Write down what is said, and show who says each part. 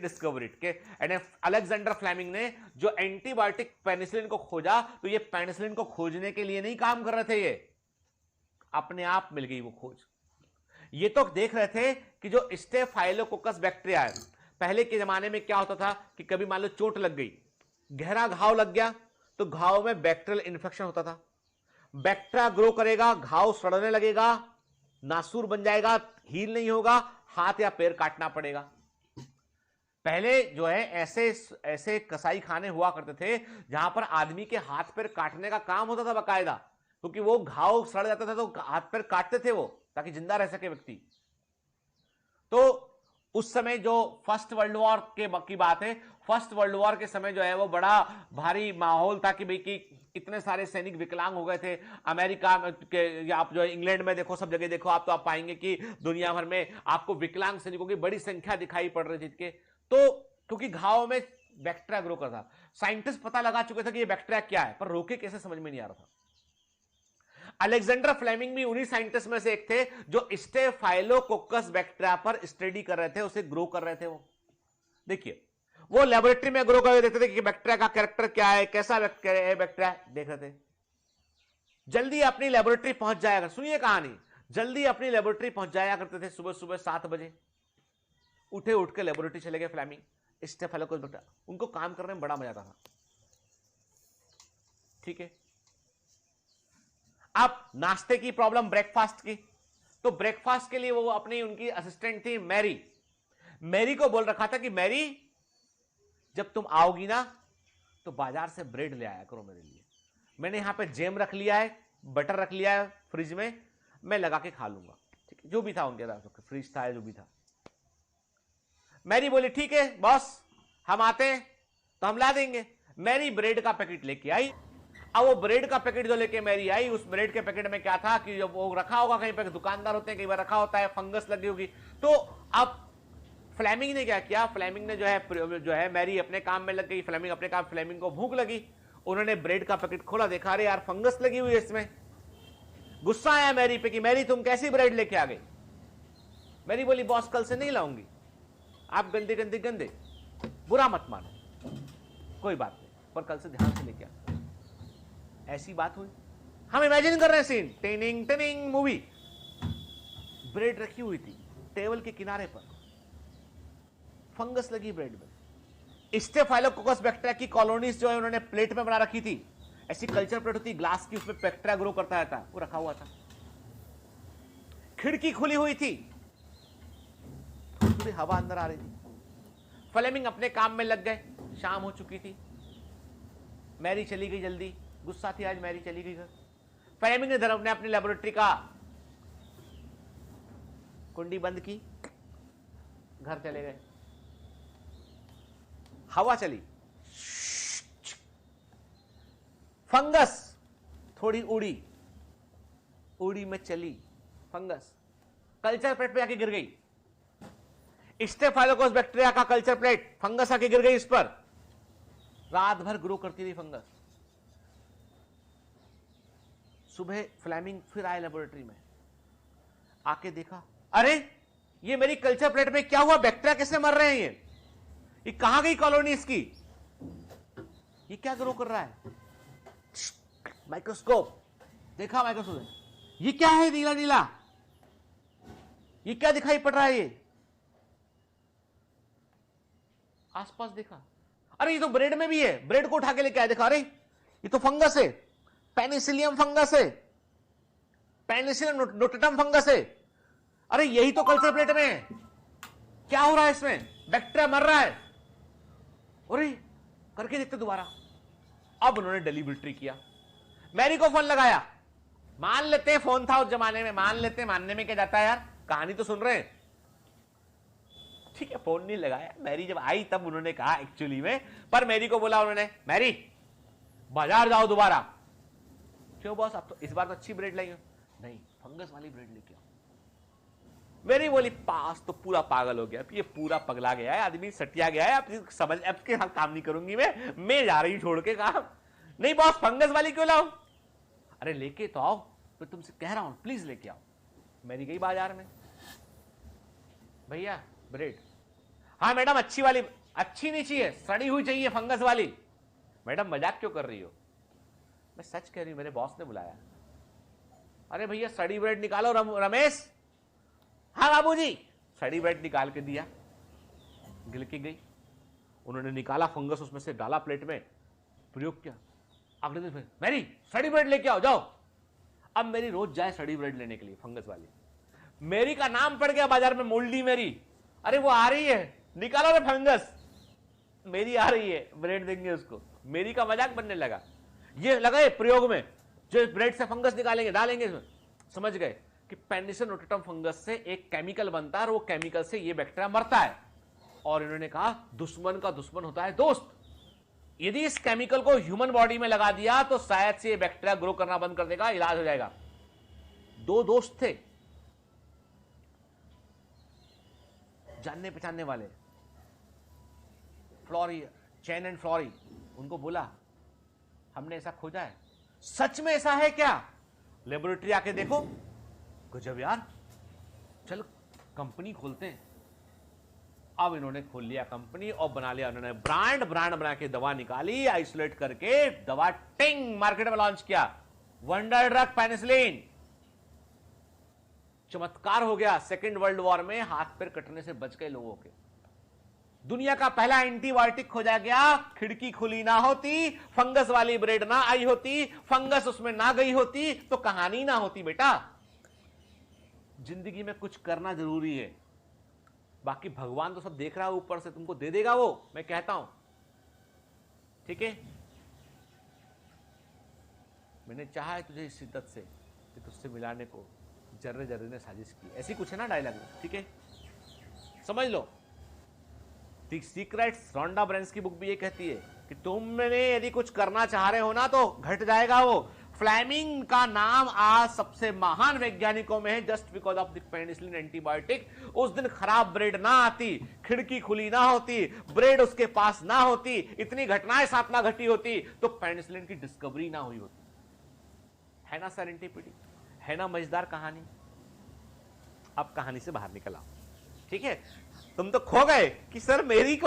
Speaker 1: Discovery के and Alexander Fleming ने जो एंटीबायोटिक पेनिसिलिन को खोजा, तो ये पेनिसिलिन को खोजने के लिए नहीं काम कर रहे थे, ये अपने आप मिल गई वो खोज। ये तो देख रहे थे कि जो स्टेफाइलोकोकस बैक्टीरिया है, पहले के जमाने में क्या होता था कि कभी मान लो चोट लग गई, गहरा घाव लग गया, तो घाव में बैक्टीरियल इन्फेक्शन होता था, बैक्टीरिया ग्रो करेगा, घाव सड़ने लगेगा, नासूर बन जाएगा, हील नहीं होगा, हाथ या पैर काटना पड़ेगा। पहले जो है ऐसे ऐसे कसाई खाने हुआ करते थे जहां पर आदमी के हाथ पैर काटने का काम होता था बकायदा, क्योंकि वो घाव सड़ जाता था तो हाथ पैर काटते थे वो, ताकि जिंदा रह सके व्यक्ति। तो उस समय जो फर्स्ट वर्ल्ड वॉर की बात है, फर्स्ट वर्ल्ड वॉर के समय जो है वो बड़ा भारी माहौल था कि भाई कि इतने सारे सैनिक विकलांग हो गए थे अमेरिका के, या आप जो है इंग्लैंड में देखो, सब जगह देखो आप, तो आप पाएंगे कि दुनिया भर में आपको विकलांग सैनिकों की बड़ी संख्या दिखाई पड़ रही थी। तो क्योंकि घाव में बैक्टीरिया ग्रो करता, साइंटिस्ट पता लगा चुके थे कि ये बैक्टीरिया क्या है, पर रोके कैसे समझ में नहीं आ रहा था। अलेक्जेंडर फ्लेमिंग भी उन्हीं साइंटिस्ट में से एक थे जो स्टेफाइलोकोकस बैक्टीरिया पर स्टडी कर रहे थे, उसे ग्रो कर रहे थे। वो देखिए, वो लेबोरेटरी में ग्रो कर देते थे कि बैक्टीरिया का कैरेक्टर क्या है, कैसा बैक्टीरिया देख रहे थे। जल्दी अपनी लेबोरेटरी पहुंच जाएगा, सुनिए कहानी, जल्दी अपनी लेबोरेटरी पहुंच जाया करते थे, सुबह सुबह 7 बजे उठ के लेबोरेटरी चले गए फ्लेमिंग स्टेफाइलोकोकस बैक्टीरिया, उनको काम करने में बड़ा मजा आता था। ठीक है, अब नाश्ते की प्रॉब्लम, ब्रेकफास्ट की, तो ब्रेकफास्ट के लिए वो अपनी उनकी असिस्टेंट थी मैरी, मैरी को बोल रखा था कि मैरी जब तुम आओगी ना तो बाजार से ब्रेड ले आया करो मेरे लिए, मैंने यहां पे जैम रख लिया है, बटर रख लिया है फ्रिज में, मैं लगा के खा लूंगा। ठीक है, जो भी था उनके पास, फ्रिज था जो भी था। मैरी बोली ठीक है बॉस, हम आते हैं तो हम ला देंगे। मैरी ब्रेड का पैकेट लेके आई। अब वो ब्रेड का पैकेट जो लेके मैरी आई, उस ब्रेड के पैकेट में क्या था कि जब वो रखा होगा कहीं पर, दुकानदार होते हैं कई बार रखा होता है, फंगस लगी होगी। तो अब फ्लेमिंग ने क्या किया, फ्लेमिंग ने जो है मैरी अपने काम में लग गई, फ्लेमिंग अपने काम, फ्लेमिंग को भूख लगी, उन्होंने ब्रेड का पैकेट खोला, देखा अरे यार फंगस लगी हुई है इसमें। गुस्सा आया मैरी पे कि मैरी तुम कैसी ब्रेड लेके आ गई। मैरी बोली बॉस कल से नहीं लाऊंगी, आप गंदे गंदे गंदे, बुरा मत मानो, कोई बात नहीं, पर कल से ध्यान से लेके आ। ऐसी बात हुई, हम इमेजिन कर रहे हैं सीन, टेनिंग टेनिंग मूवी, ब्रेड रखी हुई थी टेबल के किनारे पर, फंगस लगी ब्रेड में, स्टेफाइलोकोकस बैक्टीरिया की कॉलोनीज जो है उन्होंने प्लेट में बना रखी थी, ऐसी कल्चर प्लेट होती ग्लास की, उसमें बैक्टीरिया ग्रो करता रहता, वो रखा हुआ था, खिड़की खुली हुई थी, थोड़ी हवा अंदर आ रही थी। फ्लेमिंग अपने काम में लग गए, शाम हो चुकी थी, मैरी चली गई जल्दी, गुस्सा थी आज, मैरी चली गई घर। फ्लेमिंग ने अपनी लेबोरेटरी का कुंडी बंद की, घर चले गए। हवा चली, फंगस थोड़ी उड़ी, उड़ी में चली फंगस, कल्चर प्लेट पे आके गिर गई। स्टेफाइलोकोकस बैक्टीरिया का कल्चर प्लेट, फंगस आके गिर गई इस पर, रात भर ग्रो करती रही फंगस। सुबह फ्लेमिंग फिर आए लेबोरेटरी में, आके देखा अरे ये मेरी कल्चर प्लेट में क्या हुआ, बैक्टीरिया कैसे मर रहे हैं, ये कहां गई कॉलोनी इसकी, ये क्या ग्रो कर रहा है। माइक्रोस्कोप देखा, माइक्रोस्कोप, ये क्या है नीला नीला, ये क्या दिखाई पड़ रहा है, ये आसपास देखा, अरे ये तो ब्रेड में भी है, ब्रेड को उठा के लेके आया, देखा अरे ये तो फंगस है, पेनिसिलियम फंगस है, पेनिसिलियम नोटेटम फंगस है, अरे यही तो कल्चर प्लेट में है, क्या हो रहा है इसमें, बैक्टीरिया मर रहा है, अरे करके देखते दोबारा। अब उन्होंने डिलीवरी किया, मैरी को फोन लगाया, मान लेते हैं फोन था उस जमाने में, मान लेते हैं, मानने में क्या जाता है यार, कहानी तो सुन रहे हैं, ठीक है फोन नहीं लगाया। मैरी जब आई तब उन्होंने कहा एक्चुअली में, पर मैरी को बोला उन्होंने, मैरी बाजार जाओ दोबारा। क्यों बॉस, आप तो इस बार तो अच्छी ब्रेड लाई हो। नहीं, फंगस वाली ब्रेड लेके आओ। मैरी बोली पास तो पूरा पागल हो गया, ये पूरा पगला गया है आदमी, सटिया गया है, अब समझ, अब के साथ काम नहीं करूंगी मैं जा रही हूं छोड़ के काम। नहीं बॉस फंगस वाली क्यों लाऊं, अरे लेके तो आओ, तो तुमसे कह रहा हूं प्लीज लेके आओ। मैरी गई बाजार में, भैया ब्रेड, हाँ मैडम अच्छी वाली, अच्छी नहीं चाहिए, सड़ी हुई चाहिए, फंगस वाली। मैडम मजाक क्यों कर रही हो? मैं सच कह रही हूं, मेरे बॉस ने बुलाया। अरे भैया सड़ी ब्रेड निकालो रमेश। हाँ बाबूजी। सड़ी ब्रेड निकाल के दिया, गिल के गई। उन्होंने निकाला फंगस, उसमें से डाला प्लेट में, प्रयोग किया। अगले दिन फिर मेरी सड़ी ब्रेड लेके आओ जाओ। अब मेरी रोज जाए सड़ी ब्रेड लेने के लिए, फंगस वाली। मेरी का नाम पड़ गया बाजार में, मोल्डी मेरी। अरे वो आ रही है, निकालो रे फंगस। मेरी आ रही है, ब्रेड देंगे उसको। मेरी का मजाक बनने लगा। ये लगा प्रयोग में, जो ब्रेड से फंगस निकालेंगे डालेंगे इसमें। समझ गए कि पेनिसिलिन नोटाटम फंगस से एक केमिकल बनता है और वो केमिकल से ये बैक्टीरिया मरता है। और इन्होंने कहा दुश्मन का दुश्मन होता है दोस्त। यदि इस केमिकल को ह्यूमन बॉडी में लगा दिया तो शायद से ये बैक्टीरिया ग्रो करना बंद कर देगा, इलाज हो जाएगा। दो दोस्त थे, जानने पहचानने वाले, फ्लोरी, चैन एंड फ्लोरी। उनको बोला हमने ऐसा खोजा है। सच में ऐसा है क्या? लेबोरेटरी आके देखो। गजब यार, चल कंपनी खोलते हैं। अब इन्होंने खोल लिया कंपनी और बना लिया उन्होंने ब्रांड बना के दवा निकाली, आइसोलेट करके दवा टिंग मार्केट में लॉन्च किया। Wonder drug penicillin. चमत्कार हो गया। सेकेंड वर्ल्ड वॉर में हाथ पैर कटने से बच गए लोगों के। दुनिया का पहला एंटीबायोटिक खोजा गया। खिड़की खुली ना होती, फंगस वाली ब्रेड ना आई होती, फंगस उसमें ना गई होती तो कहानी ना होती बेटा। जिंदगी में कुछ करना जरूरी है, बाकी भगवान तो सब देख रहा है ऊपर से, तुमको दे देगा वो, मैं कहता हूं। ठीक है, मैंने चाहा है तुझे इस शिद्दत से कि तुझसे मिलाने को जर्रे जर्रे ने साजिश की। ऐसी कुछ है ना डायलॉग में, ठीक है, समझ लो। द सीक्रेट्स, रोंडा ब्रेन्स की बुक भी ये कहती है कि तुमने यदि कुछ करना चाह रहे हो ना तो घट जाएगा वो। फ्लेमिंग का नाम आज सबसे महान वैज्ञानिकों में है, just because of the penicillin antibiotic. उस दिन खराब ब्रेड ना आती, खिड़की खुली ना होती, ब्रेड उसके पास ना होती, इतनी घटनाएं साथ ना घटी होती तो पेनिसिलिन की डिस्कवरी ना हुई होती। है ना सेरेंटिपिटी, है ना मजेदार कहानी। अब कहानी से बाहर निकल आओ, ठीक है। तुम तो खो गए कि सर मेरी को